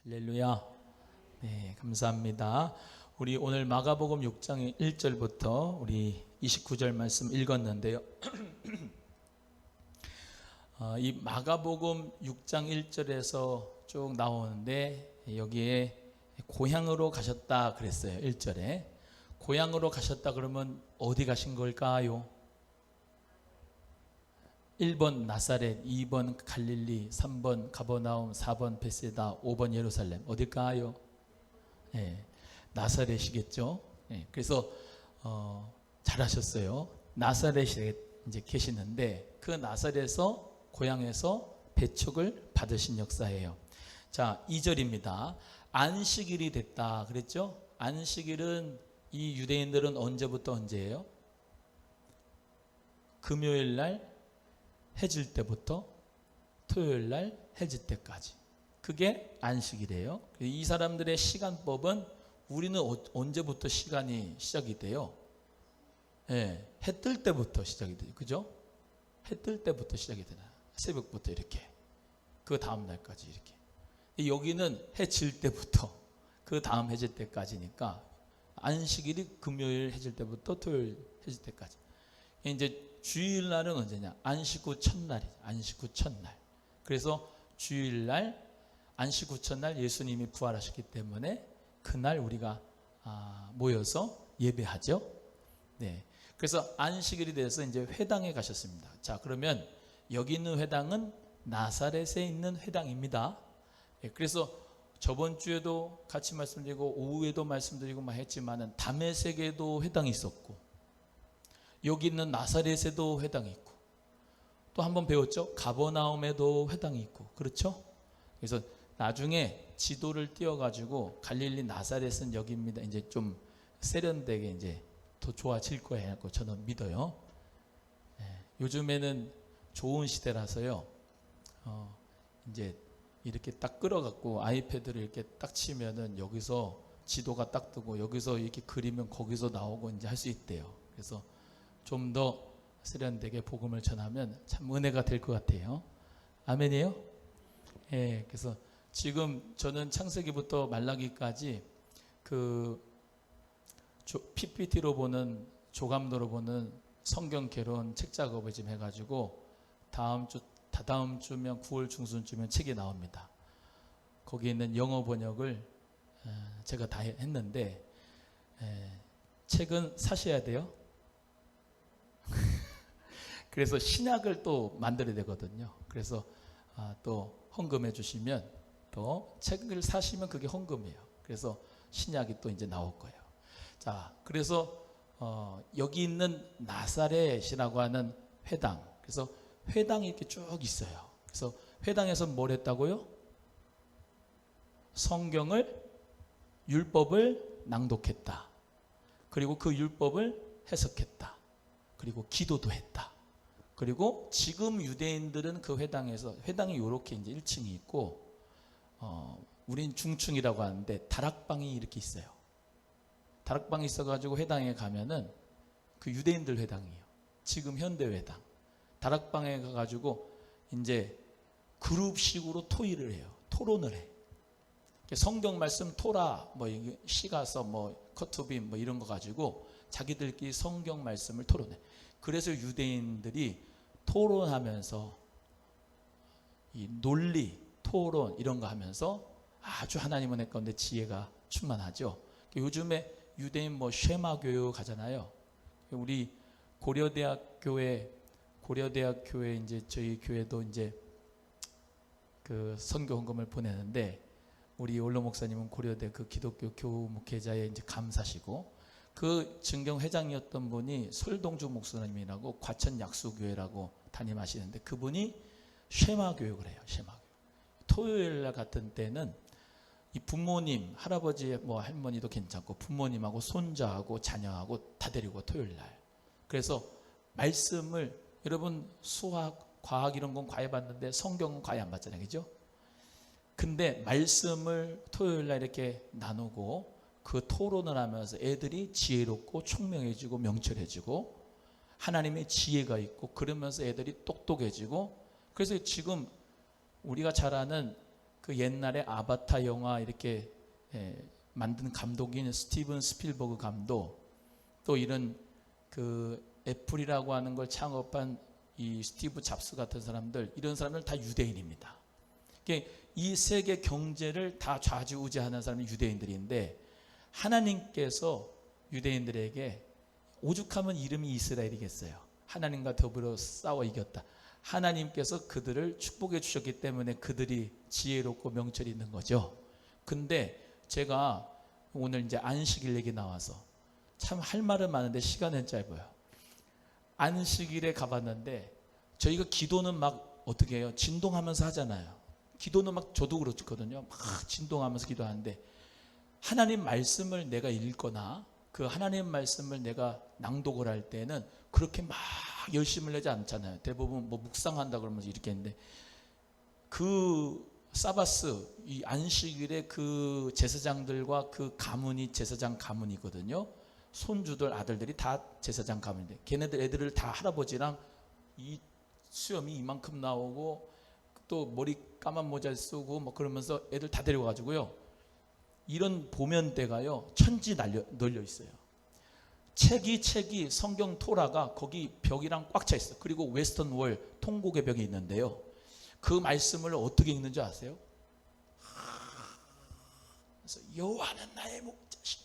할렐루야. 네, 감사합니다. 우리 오늘 마가복음 6장 1절부터 우리 29절 말씀 읽었는데요. 이 마가복음 6장 1절에서 쭉 나오는데 여기에 고향으로 가셨다 그랬어요. 1절에 고향으로 가셨다 그러면 어디 가신 걸까요? 1번 나사렛, 2번 갈릴리, 3번 가버나움, 4번 베세다, 5번 예루살렘. 어딜까요? 네, 나사렛이겠죠. 네, 그래서 잘하셨어요. 나사렛에 이제 계시는데 그 나사렛에서 고향에서 배척을 받으신 역사예요. 자, 2절입니다. 안식일이 됐다 그랬죠? 안식일은 이 유대인들은 언제부터 언제예요? 금요일 날 해질 때부터 토요일 날 해질 때까지. 그게 안식이래요. 이 사람들의 시간법은 우리는 언제부터 시간이 시작이 돼요? 해 뜰 때부터 시작이 돼요. 그죠? 해 뜰 때부터 시작이 되나? 새벽부터 이렇게. 그 다음 날까지 이렇게. 여기는 해 질 때부터 그 다음 해질 때까지니까 안식일이 금요일 해질 때부터 토요일 해질 때까지. 이제 주일날은 언제냐? 안식 후 첫날이죠. 안식 후 첫날. 그래서 주일날, 안식 후 첫날 예수님이 부활하셨기 때문에 그날 우리가 모여서 예배하죠. 네. 그래서 안식일이 돼서 이제 회당에 가셨습니다. 자, 그러면 여기 있는 회당은 나사렛에 있는 회당입니다. 그래서 저번 주에도 같이 말씀드리고 오후에도 말씀드리고 막 했지만은 다메섹에도 회당이 있었고 여기 있는 나사렛에도 회당이 있고 또 한 번 배웠죠. 가버나움에도 회당이 있고 그렇죠. 그래서 나중에 지도를 띄워가지고 갈릴리 나사렛은 여기입니다. 이제 좀 세련되게 이제 더 좋아질 거라고 저는 믿어요. 요즘에는 좋은 시대라서요. 이제 이렇게 딱 끌어갖고 아이패드를 이렇게 딱 치면은 여기서 지도가 딱 뜨고 여기서 이렇게 그리면 거기서 나오고 이제 할 수 있대요. 그래서 좀 더 세련되게 복음을 전하면 참 은혜가 될 것 같아요. 아멘이에요? 예, 그래서 지금 저는 창세기부터 말라기까지 그 PPT로 보는 조감도로 보는 성경 개론 책 작업을 지금 해가지고 다다음 주면 9월 중순쯤에 책이 나옵니다. 거기에 있는 영어 번역을 제가 다 했는데 책은 사셔야 돼요. 그래서 신약을 또 만들어야 되거든요. 그래서 또 헌금해 주시면 또 책을 사시면 그게 헌금이에요. 그래서 신약이 또 이제 나올 거예요. 자, 그래서 여기 있는 나사렛이라고 하는 회당. 그래서 회당이 이렇게 쭉 있어요. 그래서 회당에서 뭘 했다고요? 성경을 율법을 낭독했다. 그리고 그 율법을 해석했다. 그리고 기도도 했다. 그리고 지금 유대인들은 그 회당에서 회당이 이렇게 이제 1층이 있고 우린 중층이라고 하는데 다락방이 이렇게 있어요. 다락방이 있어가지고 회당에 가면은 그 유대인들 회당이에요. 지금 현대 회당. 다락방에 가가지고 이제 그룹식으로 토의를 해요. 토론을 해. 성경 말씀 토라 뭐 시가서 뭐 커투빔 뭐 이런 거 가지고 자기들끼리 성경 말씀을 토론해. 그래서 유대인들이 토론하면서 이 논리, 토론 이런 거 하면서 아주 하나님 은혜 가운데 지혜가 충만하죠. 요즘에 유대인 뭐 쉐마 교육 하잖아요. 우리 고려대학교에 이제 저희 교회도 이제 그 선교 헌금을 보내는데 우리 원로 목사님은 고려대 그 기독교 교목회자에 이제 감사시고 그 증경 회장이었던 분이 설동주 목사님이라고 과천 약수교회라고 담임하시는데 그분이 쉐마 교육을 해요. 쉐마 교육. 토요일 날 같은 때는 이 부모님, 할아버지, 뭐 할머니도 괜찮고 부모님하고 손자하고 자녀하고 다 데리고 토요일 날. 그래서 말씀을 여러분 수학, 과학 이런 건 과외 받는데 성경은 과외 안 받잖아요. 그죠? 근데 말씀을 토요일 날 이렇게 나누고 그 토론을 하면서 애들이 지혜롭고 총명해지고 명철해지고 하나님의 지혜가 있고 그러면서 애들이 똑똑해지고 그래서 지금 우리가 잘 아는 그 옛날에 아바타 영화 이렇게 만든 감독인 스티븐 스필버그 감독, 또 이런 그 애플이라고 하는 걸 창업한 이 스티브 잡스 같은 사람들, 이런 사람들 다 유대인입니다. 이 세계 경제를 다 좌지우지하는 사람이 유대인들인데, 하나님께서 유대인들에게 오죽하면 이름이 이스라엘이겠어요. 하나님과 더불어 싸워 이겼다. 하나님께서 그들을 축복해 주셨기 때문에 그들이 지혜롭고 명철이 있는 거죠. 근데 제가 오늘 이제 안식일 얘기 나와서 참 할 말은 많은데 시간은 짧아요. 안식일에 가봤는데 저희가 기도는 막 어떻게 해요? 진동하면서 하잖아요. 기도는 막 저도 그렇거든요. 막 진동하면서 기도하는데 하나님 말씀을 내가 읽거나 그 하나님 말씀을 내가 낭독을 할 때는 그렇게 막 열심을 내지 않잖아요. 대부분 뭐 묵상한다 그러면서 이렇게 했는데, 그 사바스, 이 안식일에 그 제사장들과 그 가문이 제사장 가문이거든요. 손주들 아들들이 다 제사장 가문인데, 걔네들 애들을 다 할아버지랑 이 수염이 이만큼 나오고 또 머리 까만 모자 쓰고 뭐 그러면서 애들 다 데려가지고요, 이런 보면대가요 천지 널려 있어요. 책이 성경 토라가 거기 벽이랑 꽉 차 있어요. 그리고 웨스턴 월 통곡의 벽이 있는데요, 그 말씀을 어떻게 읽는지 아세요? 그래서 여호와는 나의 목자시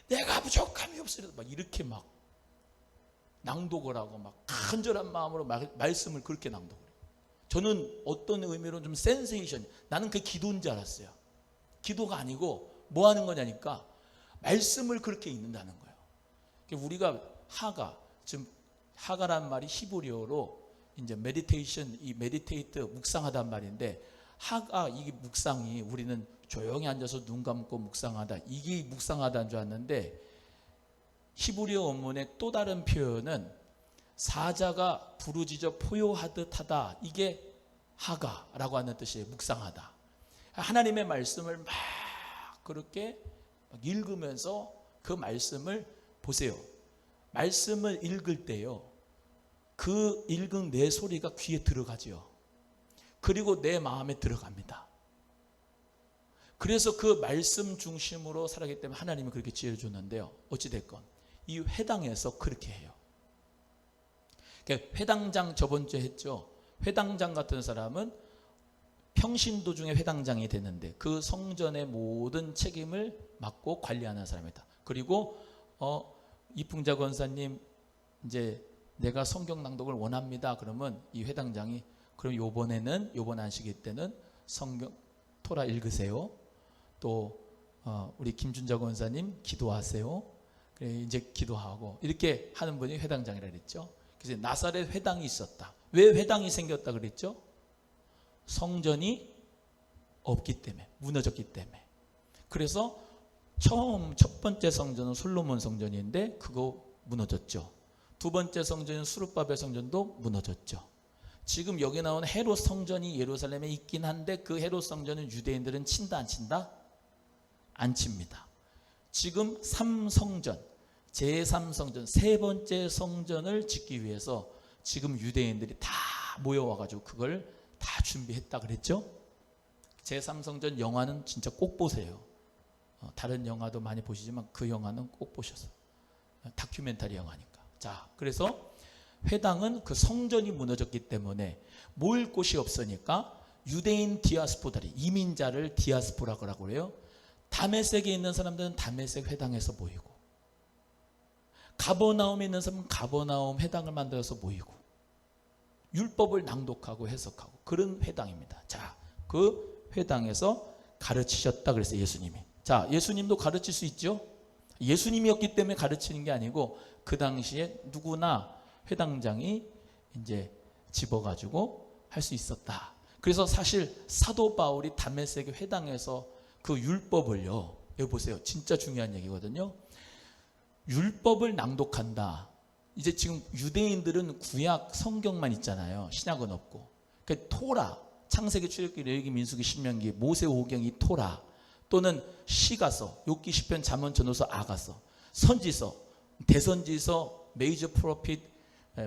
내가 부족함이 없으리라, 막 이렇게 막 낭독을 하고 막 간절한 마음으로 말씀을 그렇게 낭독을 해요. 저는 어떤 의미로 좀 센세이션, 나는 그게 기도인 줄 알았어요. 기도가 아니고 뭐 하는 거냐니까 말씀을 그렇게 읽는다는 거예요. 우리가 하가, 지금 하가란 말이 히브리어로 이제 메디테이션, 이 메디테이트 묵상하단 말인데, 하가 이 묵상이 우리는 조용히 앉아서 눈 감고 묵상하다, 이게 묵상하다는 줄 알았는데, 히브리어 원문의 또 다른 표현은 사자가 부르짖어 포효하듯 하다, 이게 하가라고 하는 뜻이에요. 묵상하다. 하나님의 말씀을 막 그렇게 막 읽으면서 그 말씀을 보세요. 말씀을 읽을 때요, 그 읽은 내 소리가 귀에 들어가죠. 그리고 내 마음에 들어갑니다. 그래서 그 말씀 중심으로 살아가기 때문에 하나님이 그렇게 지혜를 줬는데요, 어찌됐건 이 회당에서 그렇게 해요. 그러니까 회당장, 저번 주에 했죠. 회당장 같은 사람은 평신도 중에 회당장이 되는데 그 성전의 모든 책임을 맡고 관리하는 사람이다. 그리고 이풍자 권사님, 이제 내가 성경 낭독을 원합니다. 그러면 이 회당장이, 그럼 요번 안식일 때는 성경 토라 읽으세요. 또 우리 김준자 권사님 기도하세요. 그래 이제 기도하고 이렇게 하는 분이 회당장이라 그랬죠. 그래서 나사렛 회당이 있었다. 왜 회당이 생겼다 그랬죠? 성전이 없기 때문에, 무너졌기 때문에. 그래서 첫 번째 성전은 솔로몬 성전인데 그거 무너졌죠. 두 번째 성전은 수르바벨 성전도 무너졌죠. 지금 여기 나온 헤롯 성전이 예루살렘에 있긴 한데 그 헤롯 성전은 유대인들은 친다 안 친다? 안 칩니다. 지금 3성전, 제3성전, 세 번째 성전을 짓기 위해서 지금 유대인들이 다 모여와가지고 그걸 다 준비했다 그랬죠. 제3성전 영화는 진짜 꼭 보세요. 다른 영화도 많이 보시지만 그 영화는 꼭 보셔서, 다큐멘터리 영화니까. 자, 그래서 회당은 그 성전이 무너졌기 때문에 모일 곳이 없으니까 유대인 디아스포다리, 이민자를 디아스포라고 해요. 다메섹에 있는 사람들은 다메섹 회당에서 모이고, 가버나움에 있는 사람은 가버나움 회당을 만들어서 모이고, 율법을 낭독하고 해석하고, 그런 회당입니다. 자, 그 회당에서 가르치셨다 그랬어요, 예수님이. 자, 예수님도 가르칠 수 있죠. 예수님이었기 때문에 가르치는 게 아니고 그 당시에 누구나 회당장이 이제 집어가지고 할 수 있었다. 그래서 사실 사도 바울이 다메섹의 회당에서 그 율법을요, 여기 보세요, 진짜 중요한 얘기거든요. 율법을 낭독한다. 이제 지금 유대인들은 구약 성경만 있잖아요. 신약은 없고. 그 토라, 창세기, 출애굽기, 레위기, 민수기, 신명기, 모세오경, 이 토라, 또는 시가서, 욥기, 시편, 잠언, 전후서, 아가서, 선지서, 대선지서, 메이저 프로핏,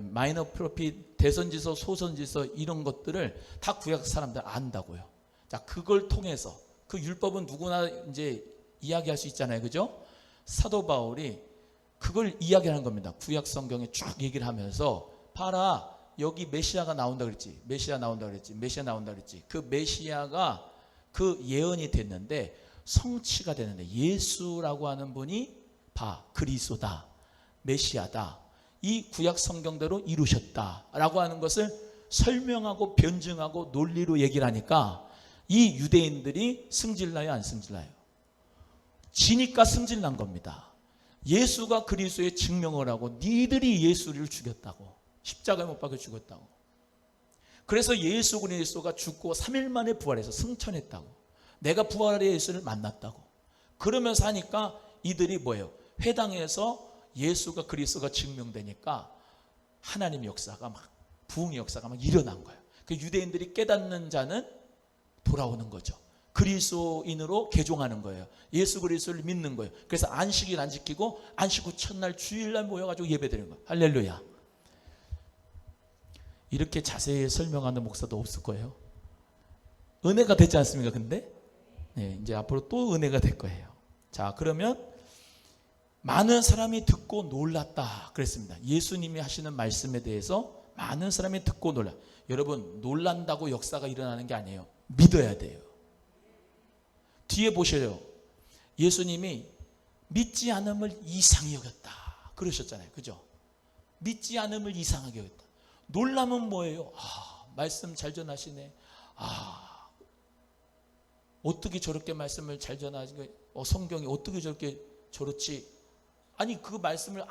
마이너 프로핏, 대선지서, 소선지서, 이런 것들을 다 구약 사람들 안다고요. 자, 그걸 통해서 그 율법은 누구나 이제 이야기할 수 있잖아요. 그죠? 사도 바울이 그걸 이야기하는 겁니다. 구약 성경에 쭉 얘기를 하면서 봐라, 여기 메시아가 나온다 그랬지. 메시아 나온다 그랬지. 메시아 나온다 그랬지. 그 메시아가 그 예언이 됐는데 성취가 되는데 예수라고 하는 분이 그리스도다. 메시아다. 이 구약 성경대로 이루셨다라고 하는 것을 설명하고 변증하고 논리로 얘기를 하니까 이 유대인들이 승질나요, 안 승질나요? 지니까 승질난 겁니다. 예수가 그리스도의 증명을 하고 니들이 예수를 죽였다고, 십자가에 못 박혀 죽였다고. 그래서 예수 그리스도가 죽고 3일 만에 부활해서 승천했다고, 내가 부활의 예수를 만났다고. 그러면서 하니까 이들이 뭐예요? 회당에서 예수가 그리스도가 증명되니까 하나님 역사가 막, 부흥의 역사가 막 일어난 거예요. 그 유대인들이 깨닫는 자는 돌아오는 거죠. 그리스도인으로 개종하는 거예요. 예수 그리스도를 믿는 거예요. 그래서 안식일 안 지키고 안식 후 첫날 주일날 모여가지고 예배드리는 거예요. 할렐루야. 이렇게 자세히 설명하는 목사도 없을 거예요. 은혜가 됐지 않습니까? 근데 네, 이제 앞으로 또 은혜가 될 거예요. 자, 그러면 많은 사람이 듣고 놀랐다 그랬습니다. 예수님이 하시는 말씀에 대해서 많은 사람이 듣고 놀라. 여러분, 놀란다고 역사가 일어나는 게 아니에요. 믿어야 돼요. 뒤에 보셔요. 예수님이 믿지 않음을 이상히 여겼다 그러셨잖아요. 그죠? 믿지 않음을 이상하게 여겼다. 놀라면 뭐예요? 말씀 잘 전하시네. 어떻게 저렇게 말씀을 잘 전하지? 성경이 어떻게 저렇게 저렇지? 아니, 그 말씀을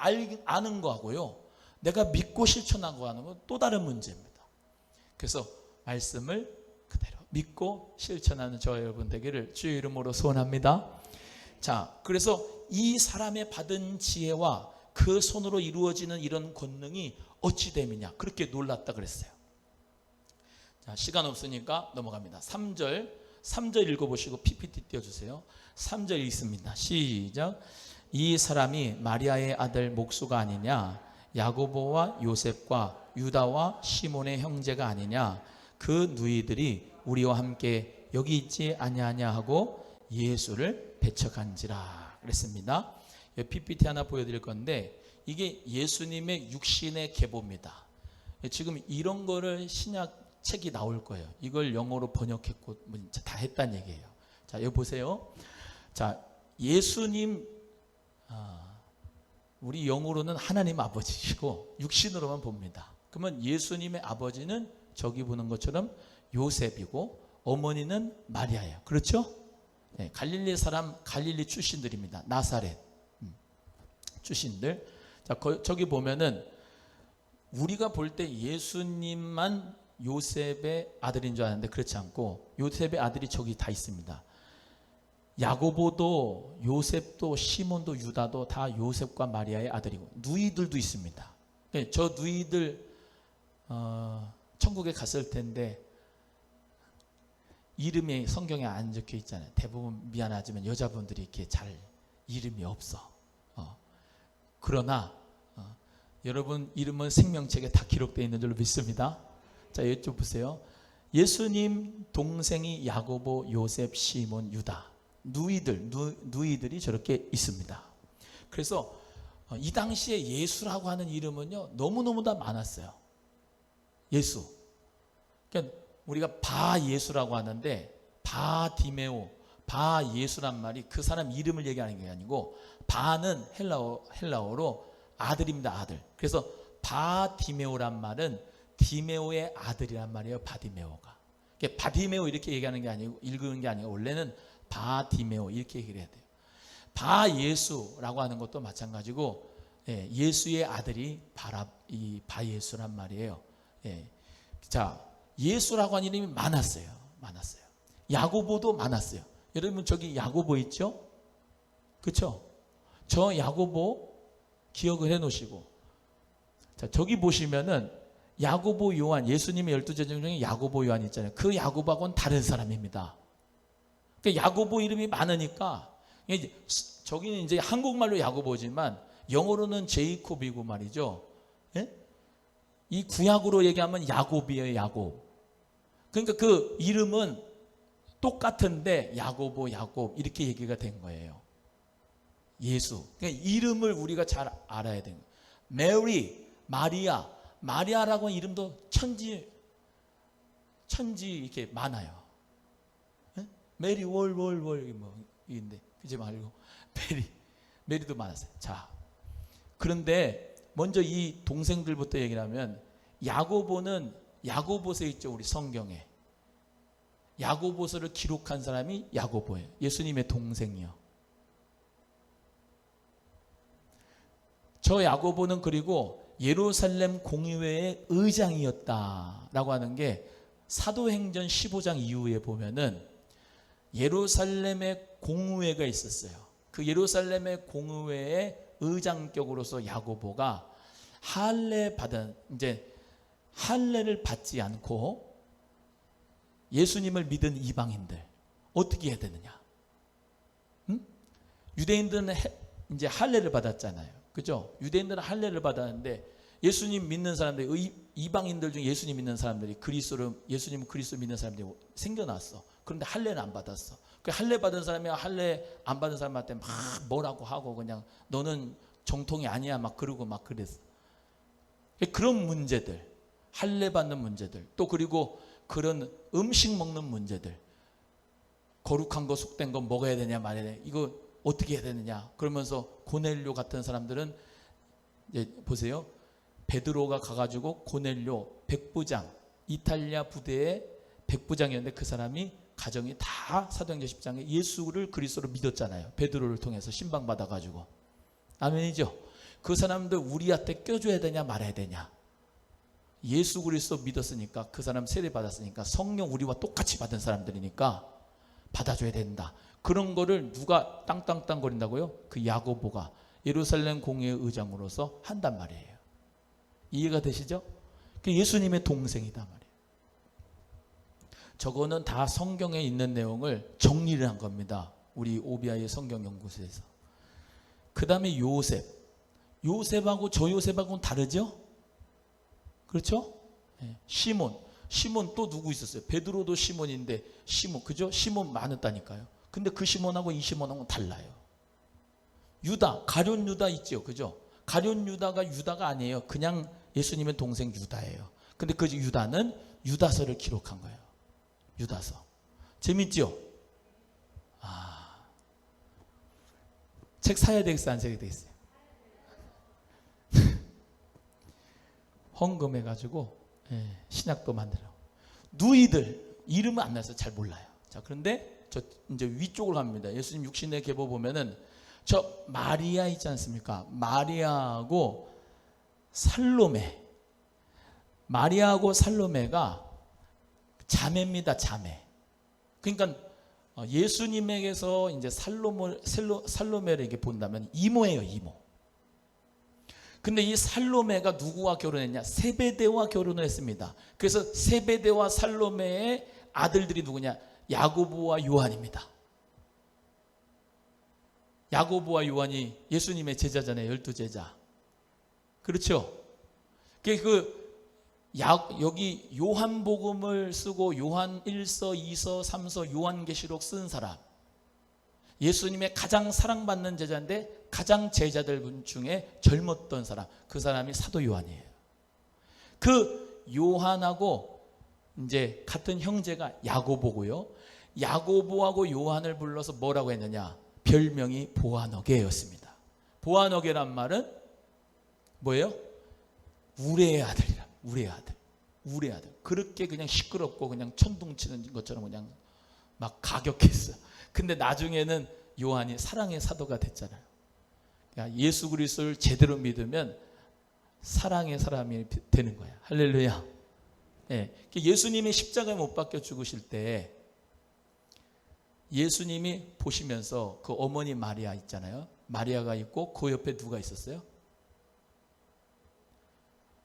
아는 거하고요, 내가 믿고 실천하고 하는 건 또 다른 문제입니다. 그래서 말씀을 그대로 믿고 실천하는 저와 여러분 되기를 주의 이름으로 소원합니다. 자, 그래서 이 사람의 받은 지혜와 그 손으로 이루어지는 이런 권능이 어찌 됨이냐, 그렇게 놀랐다 그랬어요. 자, 시간 없으니까 넘어갑니다. 3절 읽어보시고 PPT 띄워주세요. 3절 읽습니다. 시작. 이 사람이 마리아의 아들 목수가 아니냐, 야고보와 요셉과 유다와 시몬의 형제가 아니냐, 그 누이들이 우리와 함께 여기 있지 아니하냐 하고 예수를 배척한지라 그랬습니다. PPT 하나 보여드릴 건데 이게 예수님의 육신의 계보입니다. 지금 이런 거를 신약 책이 나올 거예요. 이걸 영어로 번역했고 다 했다는 얘기예요. 자, 여기 보세요. 자, 예수님, 우리 영어로는 하나님 아버지시고 육신으로만 봅니다. 그러면 예수님의 아버지는 저기 보는 것처럼 요셉이고 어머니는 마리아예요. 그렇죠? 네, 갈릴리 사람, 갈릴리 출신들입니다. 나사렛 출신들. 자, 저기 보면은 우리가 볼 때 예수님만 요셉의 아들인 줄 아는데 그렇지 않고 요셉의 아들이 저기 다 있습니다. 야고보도 요셉도 시몬도 유다도 다 요셉과 마리아의 아들이고 누이들도 있습니다. 저 누이들 천국에 갔을 텐데 이름이 성경에 안 적혀 있잖아요. 대부분 미안하지만 여자분들이 이렇게 잘 이름이 없어. 그러나 여러분 이름은 생명책에 다 기록되어 있는 줄로 믿습니다. 자, 이쪽 보세요. 예수님 동생이 야고보, 요셉, 시몬, 유다 누이들이 저렇게 있습니다. 그래서 이 당시에 예수라고 하는 이름은요 너무너무 다 많았어요. 예수. 그러니까 우리가 바 예수라고 하는데 바디메오, 바 예수란 말이 그 사람 이름을 얘기하는 게 아니고 바는 헬라어로 아들입니다. 아들. 그래서 바디메오란 말은 디메오의 아들이란 말이에요. 바디메오가. 그러니까 바디메오 이렇게 얘기하는 게 아니고 읽는 게 아니고 원래는 바디메오 이렇게 얘기를 해야 돼요. 바예수라고 하는 것도 마찬가지고 예수의 아들이 이 바예수란 말이에요. 자, 예수라고 하는 이름이 많았어요. 야고보도 많았어요. 여러분 저기 야고보 있죠? 그렇죠? 저 야고보 기억을 해 놓으시고, 자, 저기 보시면은 야고보 요한, 예수님의 12제자 중에 야고보 요한 있잖아요. 그 야고보하고는 다른 사람입니다. 그러니까 야고보 이름이 많으니까 저기는 이제 한국말로 야고보지만 영어로는 제이콥이고 말이죠. 예? 이 구약으로 얘기하면 야곱이에요. 야곱. 그러니까 그 이름은 똑같은데 야고보, 야곱 이렇게 얘기가 된 거예요. 예수. 그러니까 이름을 우리가 잘 알아야 되는 거예요. 메리, 마리아. 마리아라고 하는 이름도 천지 이렇게 많아요. 네? 메리 월 뭐 인데 그지 말고 메리도 많았어요. 자, 그런데 먼저 이 동생들부터 얘기를 하면 야고보는 야고보서 있죠, 우리 성경에. 야고보서를 기록한 사람이 야고보예요. 예수님의 동생이요. 저 야고보는 그리고 예루살렘 공의회의 의장이었다라고 하는 게 사도행전 15장 이후에 보면은 예루살렘의 공의회가 있었어요. 그 예루살렘의 공의회의 의장격으로서 야고보가 할례를 받지 않고 예수님을 믿은 이방인들 어떻게 해야 되느냐? 응? 유대인들은 이제 할례를 받았잖아요. 그죠? 유대인들은 할례를 받았는데 예수님 믿는 사람들, 이방인들 중에 예수님 믿는 사람들이 예수님 그리스도 믿는 사람들이 생겨났어. 그런데 할례는 안 받았어. 그 할례 받은 사람이 할례 안 받은 사람한테 막 뭐라고 하고 그냥 너는 정통이 아니야 막 그러고 막 그랬어. 그런 문제들, 할례 받는 문제들, 또 그리고 그런 음식 먹는 문제들, 거룩한 거 속된 거 먹어야 되냐 말아야 되냐, 이거 어떻게 해야 되느냐. 그러면서 고넬료 같은 사람들은 이제 보세요. 베드로가 가가지고 고넬료 백부장, 이탈리아 부대의 백부장이었는데 그 사람이 가정이 다 사도행전 10장에 예수를 그리스도로 믿었잖아요. 베드로를 통해서 신방받아가지고. 아멘이죠. 그 사람들 우리한테 껴줘야 되냐 말아야 되냐. 예수 그리스도 믿었으니까, 그 사람 세례 받았으니까, 성령 우리와 똑같이 받은 사람들이니까 받아줘야 된다. 그런 거를 누가 땅땅땅 거린다고요? 그 야고보가 예루살렘 공회의 의장으로서 한단 말이에요. 이해가 되시죠? 예수님의 동생이다 말이에요. 저거는 다 성경에 있는 내용을 정리를 한 겁니다. 우리 오비아의 성경연구소에서. 그 다음에 요셉하고 저 요셉하고는 다르죠? 그렇죠? 네. 시몬 또 누구 있었어요? 베드로도 시몬인데 그죠? 시몬 많았다니까요. 근데 그 시몬하고 이 시몬하고는 달라요. 가룟 유다 있죠, 그죠? 가룟 유다가 아니에요. 그냥 예수님의 동생 유다예요. 근데 그 유다는 유다서를 기록한 거예요. 유다서. 재밌죠? 책 사야 되겠어요, 안 사야 되겠어요? 헌금해가지고 신약도 만들어. 누이들 이름은 안 나서 잘 몰라요. 자, 그런데 저 이제 위쪽으로 갑니다. 예수님 육신의 계보 보면은 저 마리아 있지 않습니까? 마리아하고 살로메가 자매입니다. 자매. 그러니까 예수님에게서 이제 살로메를 이렇게 본다면 이모예요, 이모. 근데 이 살로메가 누구와 결혼했냐? 세베대와 결혼을 했습니다. 그래서 세베대와 살로메의 아들들이 누구냐? 야고보와 요한입니다. 야고보와 요한이 예수님의 제자잖아요. 12제자. 그렇죠? 여기 요한복음을 쓰고 요한 1서, 2서, 3서, 요한계시록 쓴 사람, 예수님의 가장 사랑받는 제자인데 가장 제자들 중에 젊었던 사람, 그 사람이 사도 요한이에요. 그 요한하고 이제 같은 형제가 야고보고요. 야고보하고 요한을 불러서 뭐라고 했느냐? 별명이 보아너게였습니다. 보아너게란 말은 뭐예요? 우레의 아들이라. 우레의 아들. 그렇게 그냥 시끄럽고 그냥 천둥치는 것처럼 그냥 막 가격했어. 근데 나중에는 요한이 사랑의 사도가 됐잖아요. 그러니까 예수 그리스도를 제대로 믿으면 사랑의 사람이 되는 거야. 할렐루야. 예. 예수님이 십자가에 못 박혀 죽으실 때 예수님이 보시면서 그 어머니 마리아 있잖아요. 마리아가 있고 그 옆에 누가 있었어요?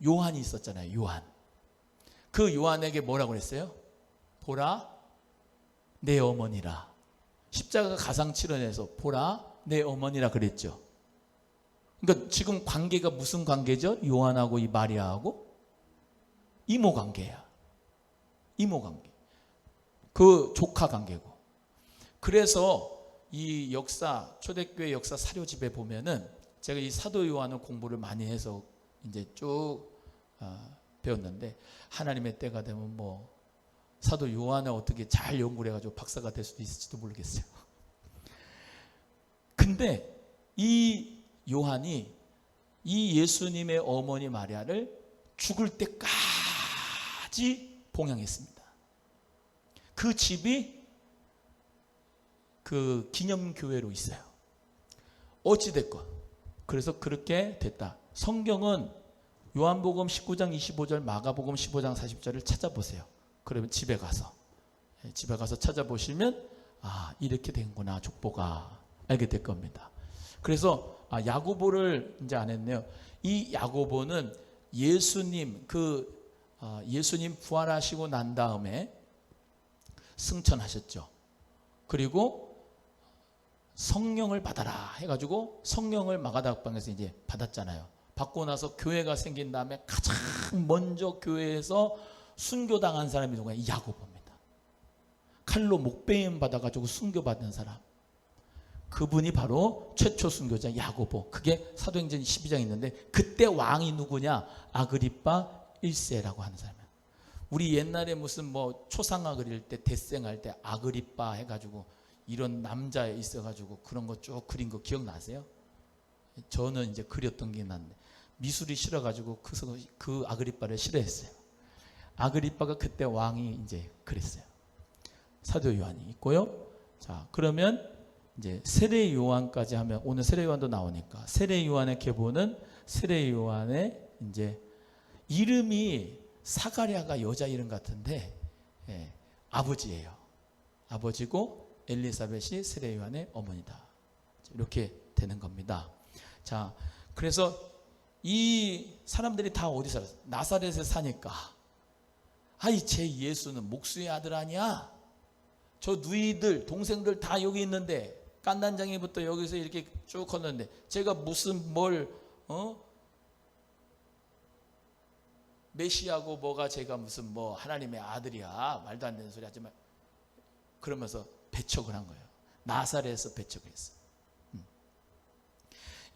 요한이 있었잖아요. 요한. 그 요한에게 뭐라고 그랬어요? 보라 내 어머니라. 십자가 가상 치료해서 보라 내 어머니라 그랬죠. 그러니까 지금 관계가 무슨 관계죠? 요한하고 이 마리아하고 이모 관계야. 이모 관계. 그 조카 관계고. 그래서 이 역사, 초대교회 역사 사료집에 보면은 제가 이 사도 요한을 공부를 많이 해서 이제 쭉 배웠는데, 하나님의 때가 되면 뭐 사도 요한을 어떻게 잘 연구를 해가지고 박사가 될 수도 있을지도 모르겠어요. 근데 이 요한이 이 예수님의 어머니 마리아를 죽을 때까지 봉양했습니다. 그 집이 그 기념교회로 있어요. 어찌됐건 그래서 그렇게 됐다. 성경은 요한복음 19장 25절, 마가복음 15장 40절을 찾아보세요. 그러면 집에 가서 찾아보시면 이렇게 된구나, 족보가, 알게 될 겁니다. 그래서 야고보를 이제 안 했네요. 이 야고보는 예수님 예수님 부활하시고 난 다음에 승천하셨죠. 그리고 성령을 받아라 해가지고 성령을 마가다락방에서 이제 받았잖아요. 받고 나서 교회가 생긴 다음에 가장 먼저 교회에서 순교당한 사람이 누구예요? 야고보입니다. 칼로 목베임 받아가지고 순교받은 사람. 그분이 바로 최초 순교자 야고보. 그게 사도행전 12장에 있는데, 그때 왕이 누구냐? 아그리빠 1세라고 하는 사람이에요. 우리 옛날에 무슨 뭐 초상화 그릴 때, 대생할 때 아그리빠 해가지고 이런 남자 있어가지고 그런 거 쭉 그린 거 기억나세요? 저는 이제 그렸던 게 났는데, 미술이 싫어가지고 그 아그리빠를 싫어했어요. 아그리빠가 그때 왕이 이제 그랬어요. 사도 요한이 있고요. 자, 그러면 이제 세례 요한까지 하면, 오늘 세례 요한도 나오니까 세례 요한의 계보는 세례 요한의 이제 이름이 사가랴가 여자 이름 같은데, 아버지예요. 아버지고 엘리사벳이 세례 요한의 어머니다. 이렇게 되는 겁니다. 자, 그래서 이 사람들이 다 어디 살았어요? 나사렛에 사니까, 제 예수는 목수의 아들 아니야? 저 누이들, 동생들 다 여기 있는데, 깐난장이부터 여기서 이렇게 쭉 컸는데, 제가 무슨 메시아고 뭐가, 제가 무슨 뭐 하나님의 아들이야, 말도 안 되는 소리 하지 마. 그러면서 배척을 한 거예요. 나사렛에서 배척을 했어요.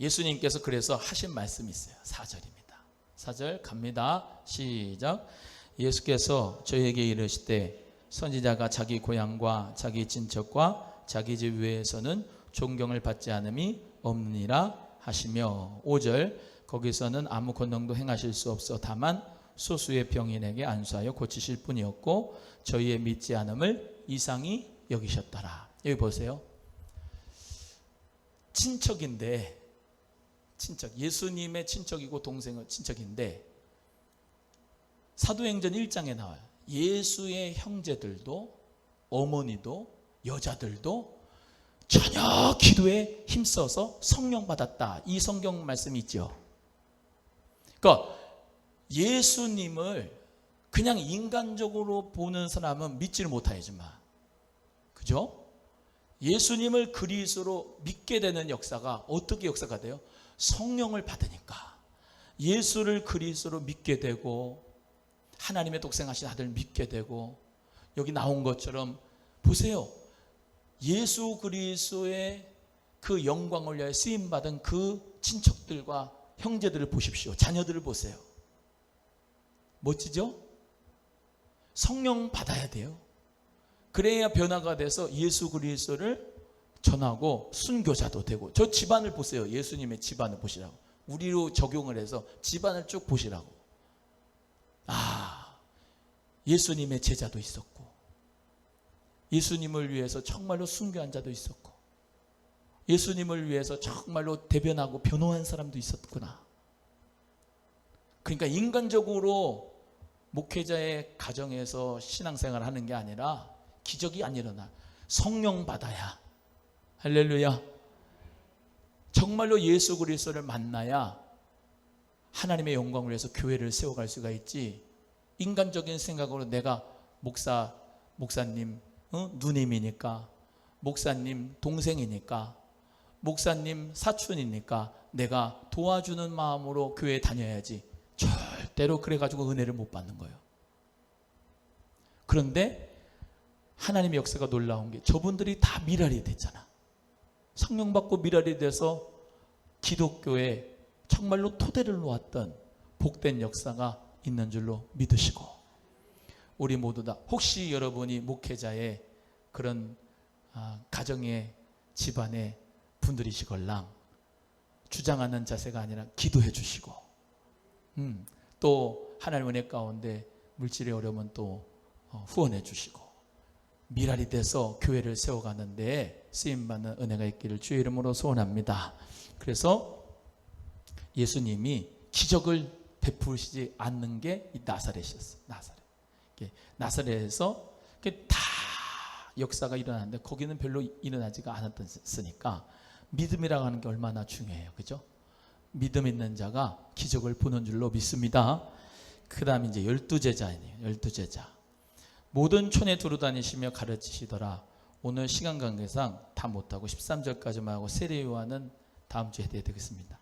예수님께서 그래서 하신 말씀이 있어요. 4절입니다. 4절 갑니다. 시작. 예수께서 저희에게 이르시되, 선지자가 자기 고향과 자기 친척과 자기 집 외에서는 존경을 받지 않음이 없느니라 하시며, 5절 거기서는 아무 권능도 행하실 수 없어 다만 소수의 병인에게 안수하여 고치실 뿐이었고 저희의 믿지 않음을 이상히 여기셨더라. 여기 보세요. 친척인데, 예수님의 친척이고 동생은 친척인데, 사도행전 1장에 나와요. 예수의 형제들도, 어머니도, 여자들도 전혀 기도에 힘써서 성령 받았다. 이 성경 말씀이 있죠. 그러니까 예수님을 그냥 인간적으로 보는 사람은 믿지를 못하지만, 그죠? 예수님을 그리스도로 믿게 되는 역사가 어떻게 역사가 돼요? 성령을 받으니까. 예수를 그리스도로 믿게 되고, 하나님의 독생하신 아들 믿게 되고, 여기 나온 것처럼 보세요. 예수 그리스도의 그 영광을 위하여 쓰임받은 그 친척들과 형제들을 보십시오. 자녀들을 보세요. 멋지죠? 성령 받아야 돼요. 그래야 변화가 돼서 예수 그리스도를 전하고 순교자도 되고. 저 집안을 보세요. 예수님의 집안을 보시라고. 우리로 적용을 해서 집안을 쭉 보시라고. 예수님의 제자도 있었고, 예수님을 위해서 정말로 순교한 자도 있었고, 예수님을 위해서 정말로 대변하고 변호한 사람도 있었구나. 그러니까 인간적으로 목회자의 가정에서 신앙생활을 하는 게 아니라, 기적이 안 일어나. 성령 받아야, 할렐루야, 정말로 예수 그리스도를 만나야 하나님의 영광을 위해서 교회를 세워갈 수가 있지. 인간적인 생각으로 내가 목사님 누님이니까, 목사님 동생이니까, 목사님 사촌이니까 내가 도와주는 마음으로 교회에 다녀야지. 절대로 그래가지고 은혜를 못 받는 거예요. 그런데 하나님의 역사가 놀라운 게 저분들이 다 미랄이 됐잖아. 성령 받고 미랄이 돼서 기독교에 정말로 토대를 놓았던 복된 역사가 있는 줄로 믿으시고, 우리 모두 다 혹시 여러분이 목회자의 그런 가정의 집안의 분들이시걸랑 주장하는 자세가 아니라 기도해 주시고, 또 하나님 은혜 가운데 물질의 어려움은 또 후원해 주시고, 미랄이 돼서 교회를 세워가는데 쓰임받는 은혜가 있기를 주의 이름으로 소원합니다. 그래서 예수님이 기적을 베푸시지 않는 게 이 나사렛이었어요. 나사렛에서 다 역사가 일어났는데 거기는 별로 일어나지가 않았으니까 믿음이라고 하는 게 얼마나 중요해요. 그죠? 믿음 있는 자가 기적을 보는 줄로 믿습니다. 그 다음에 이제 12제자이네요. 12제자. 모든 촌에 두루 다니시며 가르치시더라. 오늘 시간 관계상 다 못하고 13절까지만 하고 세례요한은 다음 주에 해야 되겠습니다.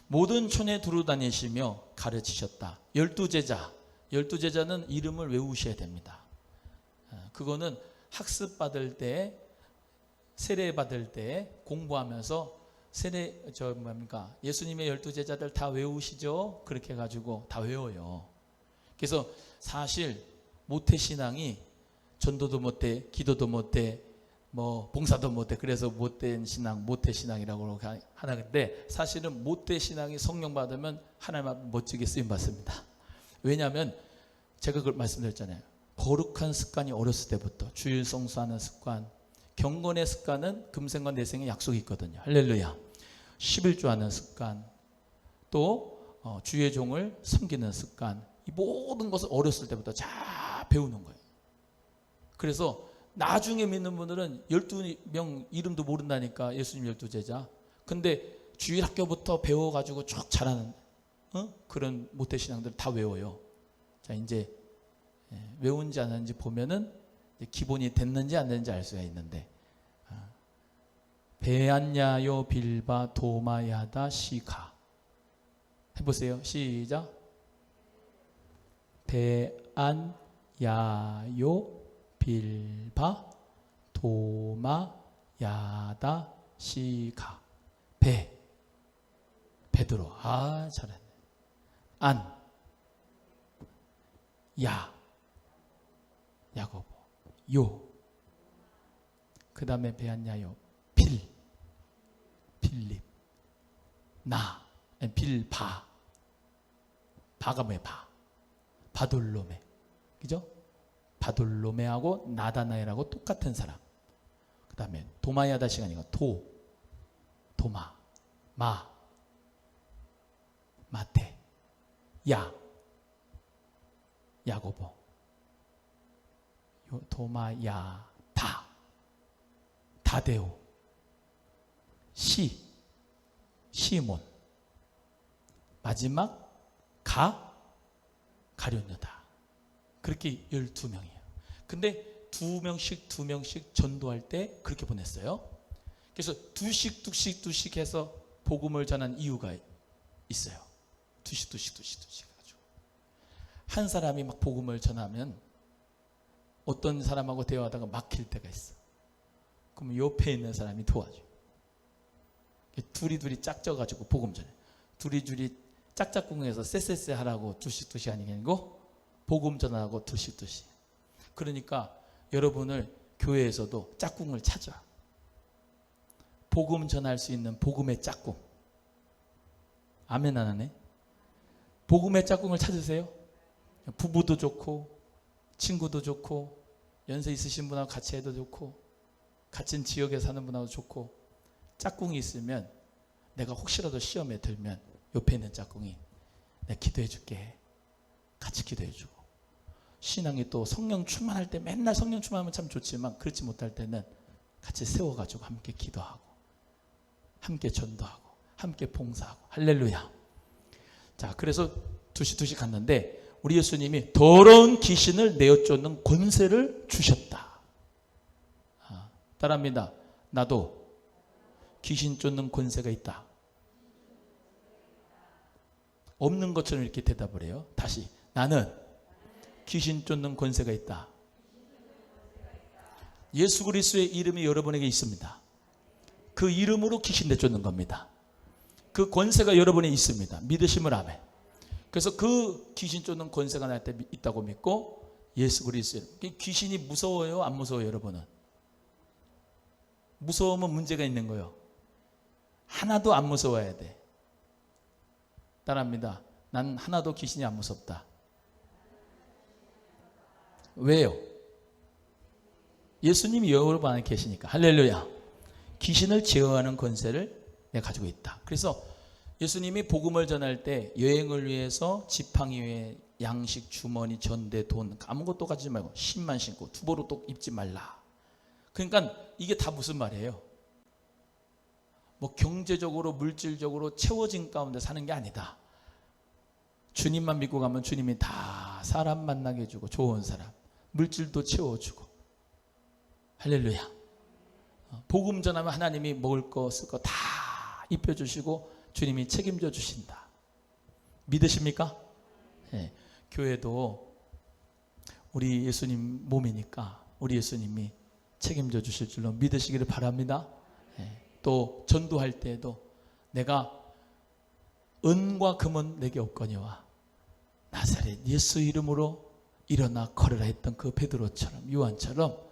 모든 촌에 두루 다니시며 가르치셨다. 12제자. 12제자는 이름을 외우셔야 됩니다. 그거는 학습 받을 때, 세례 받을 때 공부하면서 예수님의 12제자들 다 외우시죠? 그렇게 해가지고 다 외워요. 그래서 사실 모태신앙이 전도도 못해, 기도도 못해, 봉사도 못해, 그래서 못된 신앙, 모태신앙이라고 하는데, 사실은 모태신앙이 성령 받으면 하나님 앞에 멋지게 쓰임받습니다. 왜냐하면 제가 그걸 말씀드렸잖아요. 거룩한 습관이 어렸을 때부터, 주일 성수하는 습관, 경건의 습관은 금생과 내생의 약속이 있거든요. 할렐루야. 11조 하는 습관, 또 주의 종을 섬기는 습관, 이 모든 것을 어렸을 때부터 잘 배우는 거예요. 그래서 나중에 믿는 분들은 12명 이름도 모른다니까, 예수님 12제자. 근데 주일학교부터 배워가지고 쭉 잘하는 그런 모태신앙들 다 외워요. 자, 이제 외운지 안 하는지 보면은 기본이 됐는지 안 됐는지 알 수가 있는데, 베안야요 빌바 도마야다 시가 해보세요. 시작. 베안야요 빌바 도마야다 시가. 베드로. 잘했네. 안, 야고보, 요. 그 다음에 베안야요 필립, 빌바. 바가 뭐예요? 바돌로메. 그죠? 바돌로메하고 나다나엘하고 똑같은 사람. 그 다음에 도마야다 시간이가 도마, 마테, 야고보, 도마야다, 다데오, 시몬, 마지막 가룟유다. 그렇게 12명이에요. 근데 두 명씩 전도할 때 그렇게 보냈어요. 그래서 두씩 해서 복음을 전한 이유가 있어요. 두씩 해가지고. 한 사람이 막 복음을 전하면 어떤 사람하고 대화하다가 막힐 때가 있어. 그럼 옆에 있는 사람이 도와줘. 둘이 짝져가지고 복음 전해. 둘이 짝짝꿍해서 쎄쎄쎄 하라고 두씩 아니고 복음 전하고 두씩. 그러니까 여러분을 교회에서도 짝꿍을 찾아. 복음 전할 수 있는 복음의 짝꿍. 아멘 안 하네? 복음의 짝꿍을 찾으세요. 부부도 좋고 친구도 좋고 연세 있으신 분하고 같이 해도 좋고 같은 지역에 사는 분하고 좋고, 짝꿍이 있으면 내가 혹시라도 시험에 들면 옆에 있는 짝꿍이 내가 기도해 줄게. 같이 기도해 주고, 신앙이 또 성령 충만할 때 맨날 성령 충만하면 참 좋지만 그렇지 못할 때는 같이 세워가지고 함께 기도하고 함께 전도하고 함께 봉사하고. 할렐루야. 자, 그래서 두시 갔는데 우리 예수님이 더러운 귀신을 내어쫓는 권세를 주셨다. 따라합니다. 나도 귀신 쫓는 권세가 있다. 없는 것처럼 이렇게 대답을 해요. 다시. 나는 귀신 쫓는 권세가 있다. 예수 그리스도의 이름이 여러분에게 있습니다. 그 이름으로 귀신 내쫓는 겁니다. 그 권세가 여러분에 있습니다. 믿으심을 하면. 그래서 그 귀신 쫓는 권세가 나한테 있다고 믿고 예수 그리스도 이름. 귀신이 무서워요? 안 무서워요? 여러분은? 무서우면 문제가 있는 거예요. 하나도 안 무서워야 돼. 따라합니다. 난 하나도 귀신이 안 무섭다. 왜요? 예수님이 여러분 안에 계시니까. 할렐루야. 귀신을 제어하는 권세를 내가 가지고 있다. 그래서 예수님이 복음을 전할 때 여행을 위해서 지팡이 위에 양식, 주머니, 전대, 돈 아무것도 가지지 말고 신만 신고 두보로도 입지 말라. 그러니까 이게 다 무슨 말이에요? 뭐 경제적으로 물질적으로 채워진 가운데 사는 게 아니다. 주님만 믿고 가면 주님이 다 사람 만나게 해주고 좋은 사람 물질도 채워주고. 할렐루야. 복음 전하면 하나님이 먹을 거 쓸 거 다 입혀주시고 주님이 책임져 주신다. 믿으십니까? 네. 교회도 우리 예수님 몸이니까 우리 예수님이 책임져 주실 줄로 믿으시기를 바랍니다. 네. 또 전도할 때에도 내가 은과 금은 내게 없거니와 나사렛 예수 이름으로 일어나 걸으라 했던 그 베드로처럼 요한처럼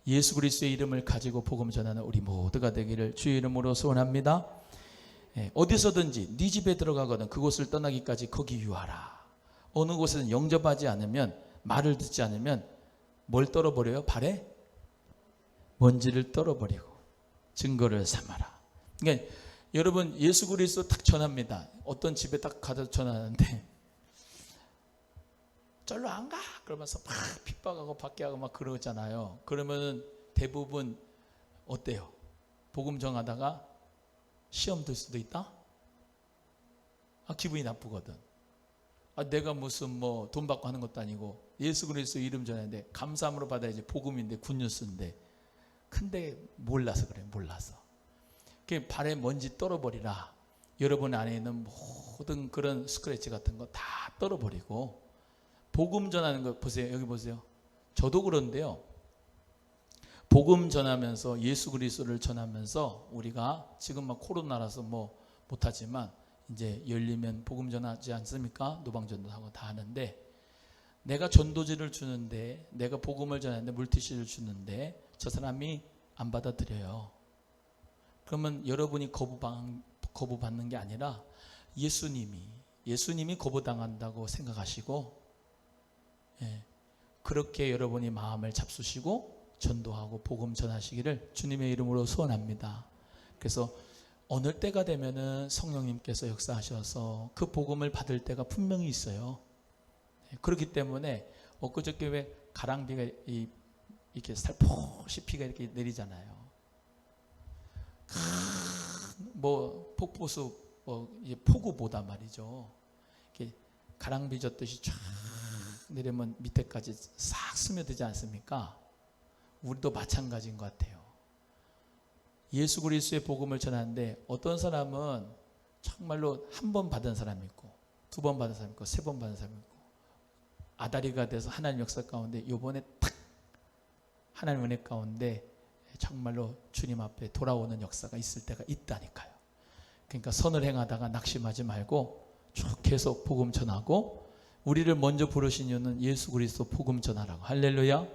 예수 그리스도의 이름을 가지고 복음 전하는 우리 모두가 되기를 주의 이름으로 소원합니다. 어디서든지 네 집에 들어가거든 그곳을 떠나기까지 거기 유하라. 어느 곳에는 영접하지 않으면 말을 듣지 않으면 뭘 떨어버려요? 발에 먼지를 떨어버리고 증거를 삼아라. 그러니까 여러분 예수 그리스도 딱 전합니다. 어떤 집에 딱 가서 전하는데 절로 안 가? 그러면서 막 핍박하고 밖에 하고 막 그러잖아요. 그러면은 대부분 어때요? 복음 정하다가 시험 들 수도 있다? 기분이 나쁘거든. 내가 무슨 뭐 돈 받고 하는 것도 아니고 예수 그리스도 이름 전하는데 감사함으로 받아야지 복음인데 굿뉴스인데 근데 몰라서 그래. 몰라서. 그 발에 먼지 떨어버리라. 여러분 안에 있는 모든 그런 스크래치 같은 거 다 떨어버리고 복음 전하는 거 보세요. 여기 보세요. 저도 그런데요. 복음 전하면서 예수 그리스도를 전하면서 우리가 지금 막 코로나라서 뭐 못하지만 이제 열리면 복음 전하지 않습니까? 노방전도하고 다 하는데 내가 전도지를 주는데 내가 복음을 전하는데 물티슈를 주는데 저 사람이 안 받아들여요. 그러면 여러분이 거부받는 게 아니라 예수님이 거부당한다고 생각하시고 그렇게 여러분이 마음을 잡수시고 전도하고 복음 전하시기를 주님의 이름으로 소원합니다. 그래서 어느 때가 되면은 성령님께서 역사하셔서 그 복음을 받을 때가 분명히 있어요. 그렇기 때문에 엊그저께 왜 가랑비가 이렇게 살포시 비가 이렇게 내리잖아요. 뭐 폭포수 폭우보다 말이죠. 이렇게 가랑비 젖듯이 쫙 내리면 밑에까지 싹 스며들지 않습니까? 우리도 마찬가지인 것 같아요. 예수 그리스도의 복음을 전하는데 어떤 사람은 정말로 한 번 받은 사람이 있고 두 번 받은 사람이 있고 세 번 받은 사람이 있고 아다리가 돼서 하나님 역사 가운데 이번에 탁 하나님 은혜 가운데 정말로 주님 앞에 돌아오는 역사가 있을 때가 있다니까요. 그러니까 선을 행하다가 낙심하지 말고 쭉 계속 복음 전하고 우리를 먼저 부르신 이유는 예수 그리스도 복음 전하라고. 할렐루야.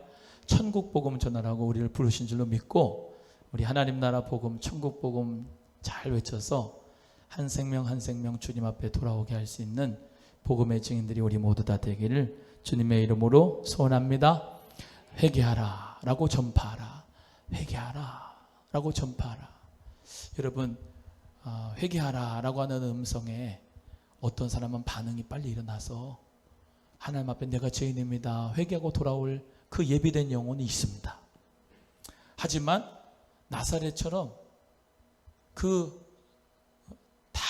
천국 복음 전하라고 우리를 부르신 줄로 믿고 우리 하나님 나라 복음 천국 복음 잘 외쳐서 한 생명 한 생명 주님 앞에 돌아오게 할 수 있는 복음의 증인들이 우리 모두 다 되기를 주님의 이름으로 소원합니다. 회개하라 라고 전파하라. 회개하라 라고 전파하라. 여러분 회개하라 라고 하는 음성에 어떤 사람은 반응이 빨리 일어나서 하나님 앞에 내가 죄인입니다. 회개하고 돌아올 그 예비된 영혼이 있습니다. 하지만 나사렛처럼 다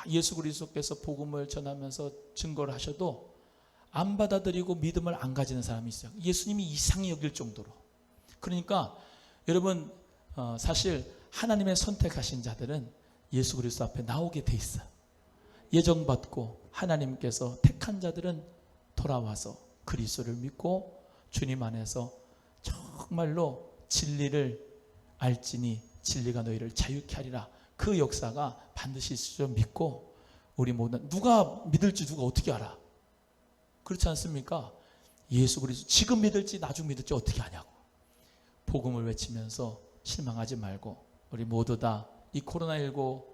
예수 그리스도께서 복음을 전하면서 증거를 하셔도 안 받아들이고 믿음을 안 가지는 사람이 있어요. 예수님이 이상히 여길 정도로. 그러니까 여러분 사실 하나님의 선택하신 자들은 예수 그리스도 앞에 나오게 돼 있어요. 예정받고 하나님께서 택한 자들은 돌아와서 그리스도를 믿고 주님 안에서 정말로 진리를 알지니 진리가 너희를 자유케 하리라. 그 역사가 반드시 있을 줄 믿고 우리 모두 누가 믿을지 누가 어떻게 알아? 그렇지 않습니까? 예수 그리스도 지금 믿을지 나중 믿을지 어떻게 아냐고. 복음을 외치면서 실망하지 말고 우리 모두 다 이 코로나19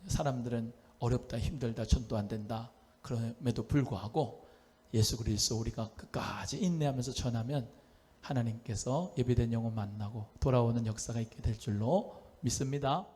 사람들은 어렵다 힘들다 전도 안 된다 그럼에도 불구하고 예수 그리스도 우리가 끝까지 인내하면서 전하면 하나님께서 예비된 영혼 만나고 돌아오는 역사가 있게 될 줄로 믿습니다.